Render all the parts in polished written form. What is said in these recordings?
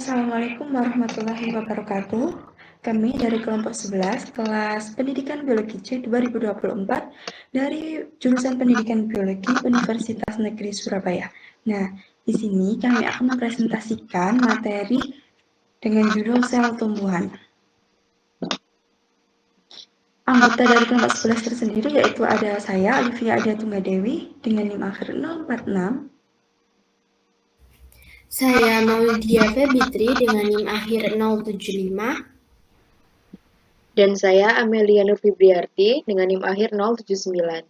Assalamualaikum warahmatullahi wabarakatuh. Kami dari kelompok 11 kelas Pendidikan Biologi C 2024 dari jurusan Pendidikan Biologi Universitas Negeri Surabaya. Nah, di sini kami akan mempresentasikan materi dengan judul sel tumbuhan. Anggota dari kelompok 11 tersendiri yaitu ada saya, Olivia Adia Tunggadewi, dengan NIM akhir 046. Saya Maulidia Febitri dengan NIM akhir 075. Dan saya Amelia Nur Fibriarti dengan NIM akhir 079.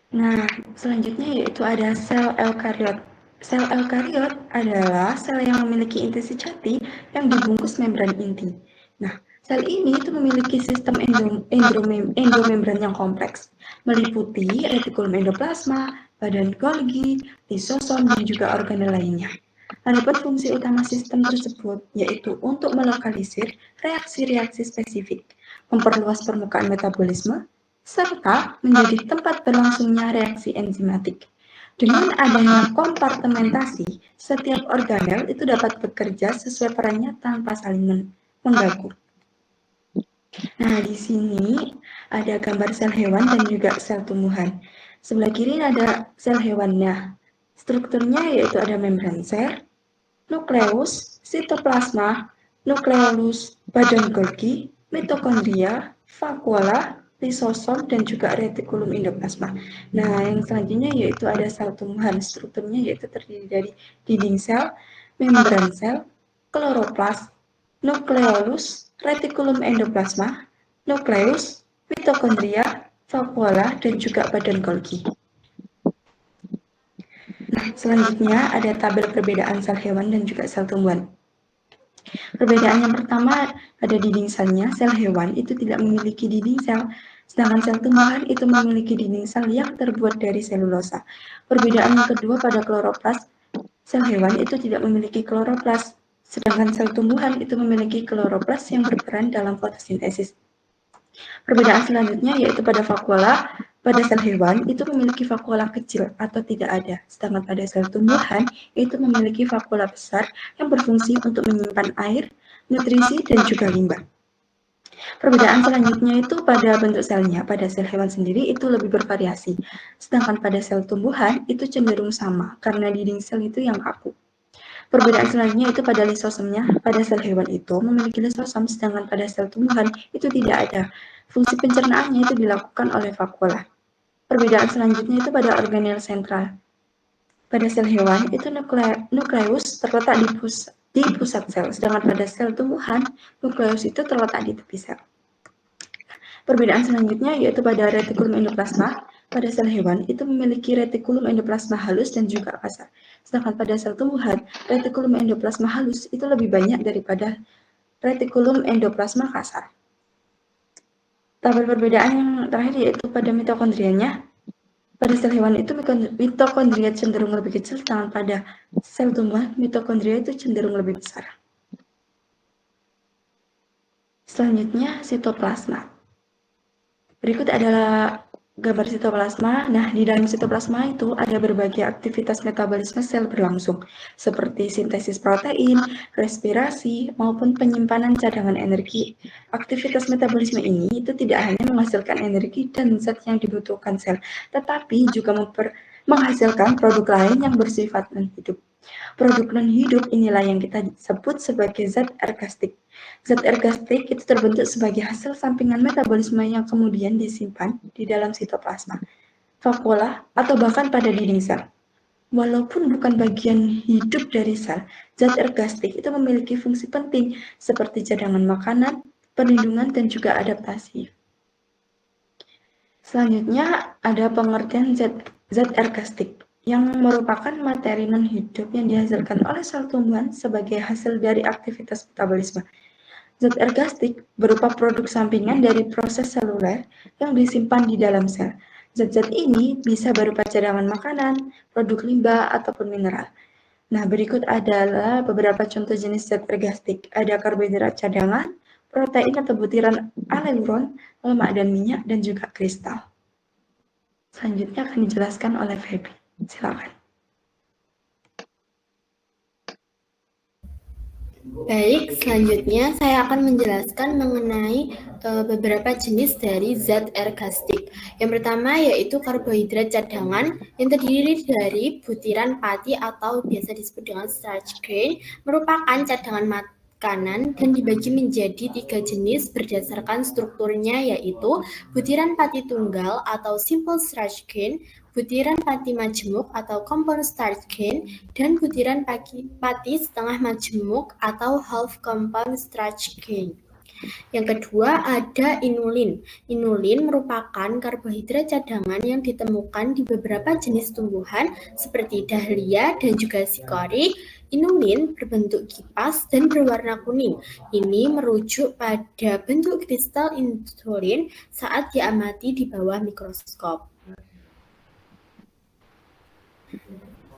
Nah, selanjutnya yaitu ada sel eukariot. Sel eukariot adalah sel yang memiliki inti sejati yang dibungkus membran inti. Nah, sel ini itu memiliki sistem endomembran yang kompleks, meliputi retikulum endoplasma, badan Golgi, lisosom, dan juga organel lainnya. Adapun fungsi utama sistem tersebut yaitu untuk melokalisir reaksi-reaksi spesifik, memperluas permukaan metabolisme, serta menjadi tempat berlangsungnya reaksi enzimatik. Dengan adanya kompartementasi, setiap organel itu dapat bekerja sesuai perannya tanpa saling mengganggu. Nah, di sini ada gambar sel hewan dan juga sel tumbuhan. Sebelah kiri ada sel hewannya. Strukturnya yaitu ada membran sel, nukleus, sitoplasma, nukleolus, badan Golgi, mitokondria, vakuola, lisosom, dan juga retikulum endoplasma. Nah, yang selanjutnya yaitu ada sel tumbuhan. Strukturnya yaitu terdiri dari dinding sel, membran sel, kloroplas, nukleolus, retikulum endoplasma, nukleus, mitokondria, vakuola, dan juga badan Golgi. Nah, selanjutnya ada tabel perbedaan sel hewan dan juga sel tumbuhan. Perbedaan yang pertama ada dinding selnya. Sel hewan itu tidak memiliki dinding sel, sedangkan sel tumbuhan itu memiliki dinding sel yang terbuat dari selulosa. Perbedaan yang kedua pada kloroplas, sel hewan itu tidak memiliki kloroplas, sedangkan sel tumbuhan itu memiliki kloroplas yang berperan dalam fotosintesis. Perbedaan selanjutnya yaitu pada vakuola. Pada sel hewan itu memiliki vakuola kecil atau tidak ada, sedangkan pada sel tumbuhan itu memiliki vakuola besar yang berfungsi untuk menyimpan air, nutrisi, dan juga limbah. Perbedaan selanjutnya itu pada bentuk selnya. Pada sel hewan sendiri itu lebih bervariasi, sedangkan pada sel tumbuhan itu cenderung sama karena dinding sel itu yang kaku. Perbedaan selanjutnya itu pada lisosomnya. Pada sel hewan itu memiliki lisosom, sedangkan pada sel tumbuhan itu tidak ada. Fungsi pencernaannya itu dilakukan oleh vakuola. Perbedaan selanjutnya itu pada organel sentral. Pada sel hewan itu nukleus terletak di pusat sel, sedangkan pada sel tumbuhan nukleus itu terletak di tepi sel. Perbedaan selanjutnya yaitu pada retikulum endoplasma. Pada sel hewan itu memiliki retikulum endoplasma halus dan juga kasar. Sedangkan pada sel tumbuhan, retikulum endoplasma halus itu lebih banyak daripada retikulum endoplasma kasar. Tabel perbedaan yang terakhir yaitu pada mitokondrianya. Pada sel hewan itu mitokondria cenderung lebih kecil, sedangkan pada sel tumbuhan mitokondria itu cenderung lebih besar. Selanjutnya sitoplasma. Berikut adalah gambar sitoplasma. Nah, di dalam sitoplasma itu ada berbagai aktivitas metabolisme sel berlangsung, seperti sintesis protein, respirasi, maupun penyimpanan cadangan energi. Aktivitas metabolisme ini itu tidak hanya menghasilkan energi dan zat yang dibutuhkan sel, tetapi juga menghasilkan produk lain yang bersifat non-hidup. Produk non-hidup inilah yang kita sebut sebagai zat ergastik. Zat ergastik itu terbentuk sebagai hasil sampingan metabolisme yang kemudian disimpan di dalam sitoplasma, vakuola, atau bahkan pada dinding sel. Walaupun bukan bagian hidup dari sel, zat ergastik itu memiliki fungsi penting seperti cadangan makanan, perlindungan, dan juga adaptasi. Selanjutnya ada pengertian zat ergastik yang merupakan materi non-hidup yang dihasilkan oleh sel tumbuhan sebagai hasil dari aktivitas metabolisme. Zat ergastik berupa produk sampingan dari proses seluler yang disimpan di dalam sel. Zat-zat ini bisa berupa cadangan makanan, produk limbah, ataupun mineral. Nah, berikut adalah beberapa contoh jenis zat ergastik. Ada karbohidrat cadangan, protein atau butiran aleluron, lemak dan minyak, dan juga kristal. Selanjutnya akan dijelaskan oleh Feby. Silakan. Baik, selanjutnya saya akan menjelaskan mengenai beberapa jenis dari zat ergastik. Yang pertama yaitu karbohidrat cadangan yang terdiri dari butiran pati atau biasa disebut dengan starch grain, merupakan cadangan makanan dan dibagi menjadi 3 jenis berdasarkan strukturnya yaitu butiran pati tunggal atau simple starch grain, butiran pati majemuk atau compound starch grain, dan butiran pati setengah majemuk atau half compound starch grain. Yang kedua ada inulin. Inulin merupakan karbohidrat cadangan yang ditemukan di beberapa jenis tumbuhan seperti dahlia dan juga sikori. Inulin berbentuk kipas dan berwarna kuning. Ini merujuk pada bentuk kristal inulin saat diamati di bawah mikroskop.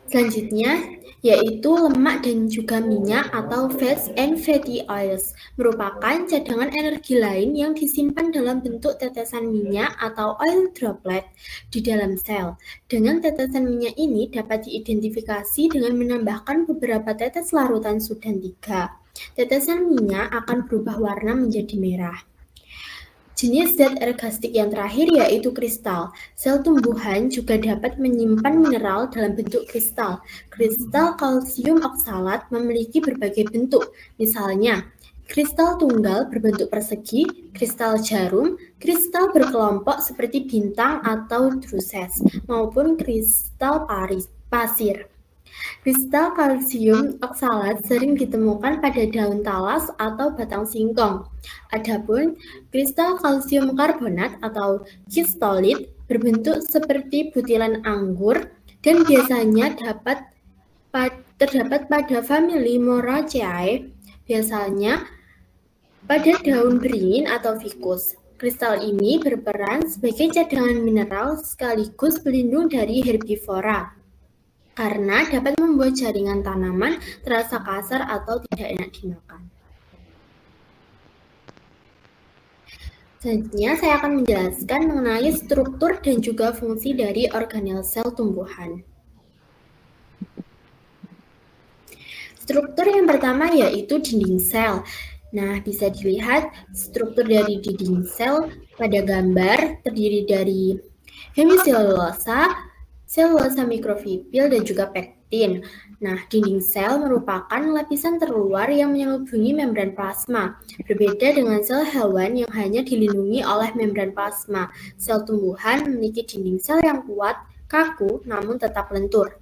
Selanjutnya yaitu lemak dan juga minyak atau fats and fatty oils, merupakan cadangan energi lain yang disimpan dalam bentuk tetesan minyak atau oil droplet di dalam sel. Dengan tetesan minyak ini dapat diidentifikasi dengan menambahkan beberapa tetes larutan sudan 3. Tetesan minyak akan berubah warna menjadi merah. Jenis zat ergastik yang terakhir yaitu kristal. Sel tumbuhan juga dapat menyimpan mineral dalam bentuk kristal. Kristal kalsium oksalat memiliki berbagai bentuk, misalnya kristal tunggal berbentuk persegi, kristal jarum, kristal berkelompok seperti bintang atau druses, maupun kristal pasir. Kristal kalsium oksalat sering ditemukan pada daun talas atau batang singkong. Adapun kristal kalsium karbonat atau kistolit berbentuk seperti butiran anggur dan biasanya terdapat pada famili Moraceae, biasanya pada daun beringin atau ficus. Kristal ini berperan sebagai cadangan mineral sekaligus pelindung dari herbivora, karena dapat membuat jaringan tanaman terasa kasar atau tidak enak dimakan. Selanjutnya saya akan menjelaskan mengenai struktur dan juga fungsi dari organel sel tumbuhan. Struktur yang pertama yaitu dinding sel. Nah, bisa dilihat struktur dari dinding sel pada gambar terdiri dari hemiselulosa, selulosa mikrofibul, dan juga pektin. Nah, dinding sel merupakan lapisan terluar yang menyelubungi membran plasma. Berbeda dengan sel hewan yang hanya dilindungi oleh membran plasma, sel tumbuhan memiliki dinding sel yang kuat, kaku, namun tetap lentur.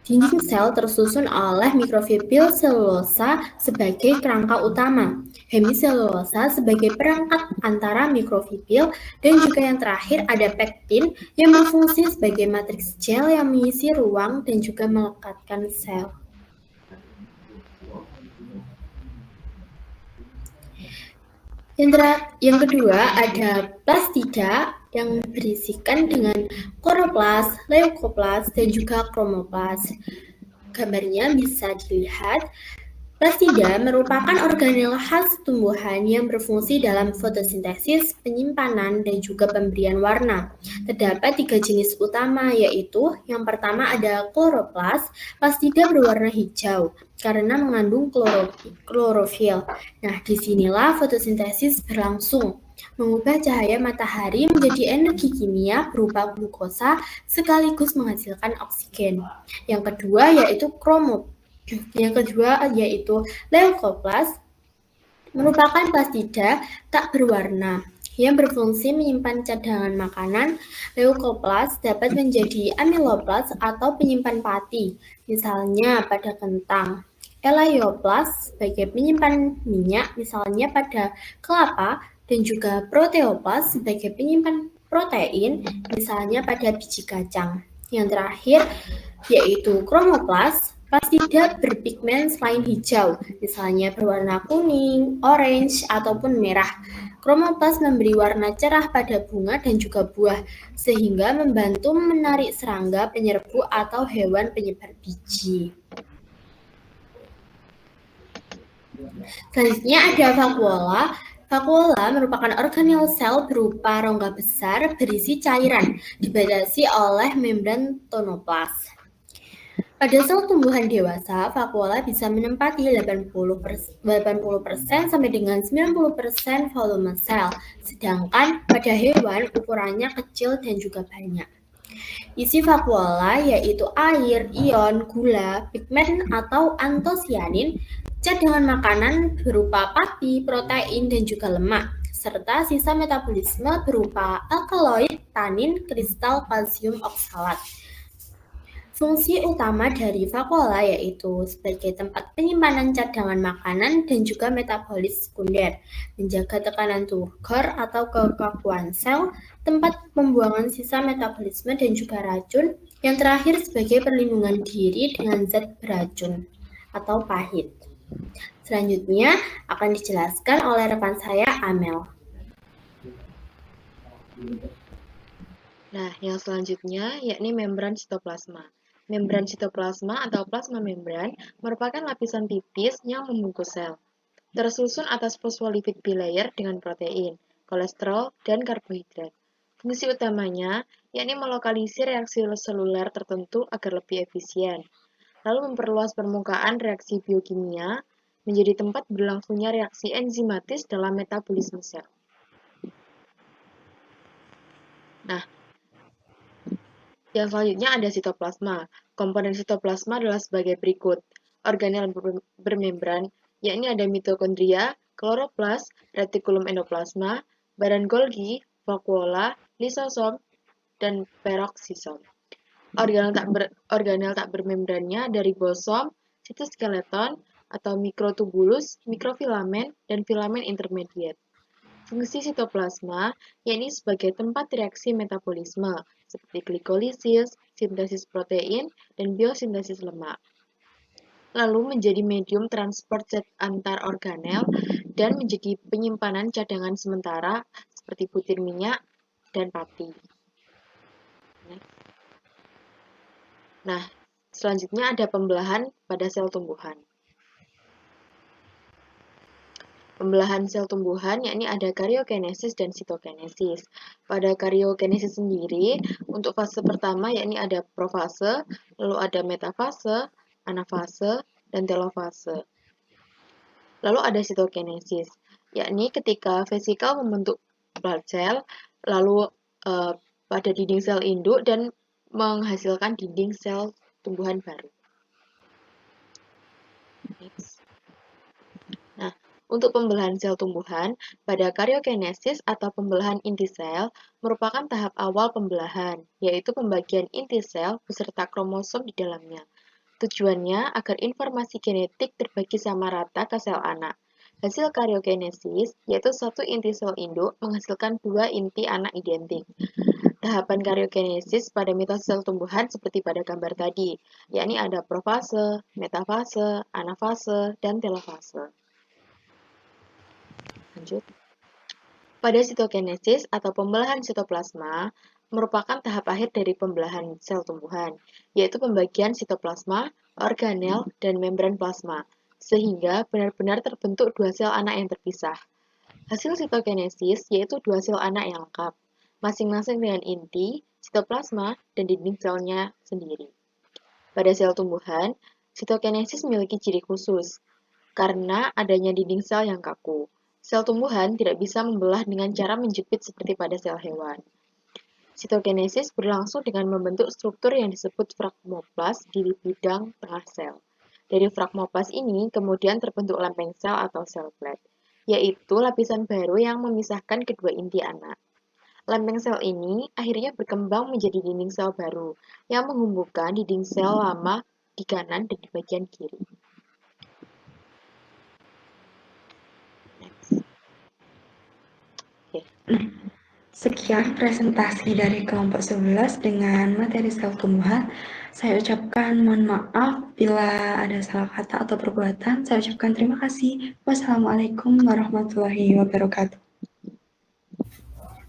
Dinding sel tersusun oleh mikrofibul selulosa sebagai kerangka utama, hemiselulosa sebagai perangkat antara mikrofibul, dan juga yang terakhir ada pektin yang berfungsi sebagai matriks gel yang mengisi ruang dan juga melekatkan sel. Yang kedua ada plastida yang berisikan dengan kloroplas, leukoplas, dan juga kromoplas. Gambarnya bisa dilihat. Plastida merupakan organel khas tumbuhan yang berfungsi dalam fotosintesis, penyimpanan, dan juga pemberian warna. Terdapat 3 jenis utama, yaitu yang pertama ada kloroplas. Plastida berwarna hijau karena mengandung klorofil. Nah, disinilah fotosintesis berlangsung, mengubah cahaya matahari menjadi energi kimia berupa glukosa sekaligus menghasilkan oksigen. Yang kedua yaitu leukoplas, merupakan plastida tak berwarna yang berfungsi menyimpan cadangan makanan. Leukoplas dapat menjadi amiloplas atau penyimpan pati, misalnya pada kentang. Elaioplas sebagai penyimpan minyak, misalnya pada kelapa, dan juga proteoplas sebagai penyimpan protein, misalnya pada biji kacang. Yang terakhir yaitu kromoplas. Plastida berpigmen selain hijau, misalnya berwarna kuning, orange, ataupun merah. Kromoplas memberi warna cerah pada bunga dan juga buah, sehingga membantu menarik serangga, penyerbu, atau hewan penyebar biji. Selanjutnya ada vakuola. Vakuola merupakan organel sel berupa rongga besar berisi cairan, dibatasi oleh membran tonoplas. Pada sel tumbuhan dewasa, vakuola bisa menempati 80% sampai dengan 90% volume sel, sedangkan pada hewan ukurannya kecil dan juga banyak. Isi vakuola yaitu air, ion, gula, pigmen atau antosianin, cadangan makanan berupa pati, protein, dan juga lemak, serta sisa metabolisme berupa alkaloid, tanin, kristal, kalsium oksalat. Fungsi utama dari vakuola yaitu sebagai tempat penyimpanan cadangan makanan dan juga metabolis sekunder, menjaga tekanan turgor atau kekakuan sel, tempat pembuangan sisa metabolisme dan juga racun, yang terakhir sebagai perlindungan diri dengan zat beracun atau pahit. Selanjutnya akan dijelaskan oleh rekan saya, Amel. Nah, yang selanjutnya yakni membran sitoplasma. Membran sitoplasma atau plasma membran merupakan lapisan tipis yang membungkus sel. Tersusun atas fosfolipid bilayer dengan protein, kolesterol, dan karbohidrat. Fungsi utamanya yakni melokalisir reaksi seluler tertentu agar lebih efisien, lalu memperluas permukaan reaksi biokimia menjadi tempat berlangsungnya reaksi enzimatis dalam metabolisme sel. Nah, yang selanjutnya ada sitoplasma. Komponen sitoplasma adalah sebagai berikut. Organel bermembran, yakni ada mitokondria, kloroplas, retikulum endoplasma, badan Golgi, vakuola, lisosom, dan peroksisom. Organel tak bermembrannya dari ribosom, sitoskeleton, atau mikrotubulus, mikrofilamen, dan filamen intermediate. Fungsi sitoplasma yakni sebagai tempat reaksi metabolisme seperti glikolisis, sintesis protein, dan biosintesis lemak. Lalu menjadi medium transport zat antar organel dan menjadi penyimpanan cadangan sementara seperti butir minyak dan pati. Nah, selanjutnya ada pembelahan pada sel tumbuhan. Pembelahan sel tumbuhan yakni ada karyokinesis dan sitokinesis. Pada karyokinesis sendiri, untuk fase pertama yakni ada profase, lalu ada metafase, anafase, dan telofase. Lalu ada sitokinesis, yakni ketika vesikel membentuk blood cell, lalu pada dinding sel induk dan menghasilkan dinding sel tumbuhan baru. Next. Nah, untuk pembelahan sel tumbuhan, pada karyokinesis atau pembelahan inti sel merupakan tahap awal pembelahan, yaitu pembagian inti sel beserta kromosom di dalamnya. Tujuannya agar informasi genetik terbagi sama rata ke sel anak. Hasil karyokinesis yaitu satu inti sel induk menghasilkan dua inti anak identik. Tahapan karyokinesis pada mitosis sel tumbuhan seperti pada gambar tadi, yakni ada profase, metafase, anafase, dan telofase. Lanjut. Pada sitokinesis atau pembelahan sitoplasma merupakan tahap akhir dari pembelahan sel tumbuhan, yaitu pembagian sitoplasma, organel, dan membran plasma, sehingga benar-benar terbentuk dua sel anak yang terpisah. Hasil sitokinesis yaitu dua sel anak yang lengkap, masing-masing dengan inti, sitoplasma, dan dinding selnya sendiri. Pada sel tumbuhan, sitokinesis memiliki ciri khusus, karena adanya dinding sel yang kaku. Sel tumbuhan tidak bisa membelah dengan cara menjepit seperti pada sel hewan. Sitokinesis berlangsung dengan membentuk struktur yang disebut fragmoplas di bidang tengah sel. Dari fragmoplas ini kemudian terbentuk lempeng sel atau sel plate, yaitu lapisan baru yang memisahkan kedua inti anak. Lempeng sel ini akhirnya berkembang menjadi dinding sel baru yang menghubungkan dinding sel lama di kanan dan di bagian kiri. Sekian presentasi dari kelompok 11 dengan materi sel tumbuhan. Saya ucapkan mohon maaf bila ada salah kata atau perbuatan. Saya ucapkan terima kasih. Wassalamualaikum warahmatullahi wabarakatuh.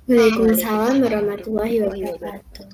Waalaikumsalam warahmatullahi wabarakatuh.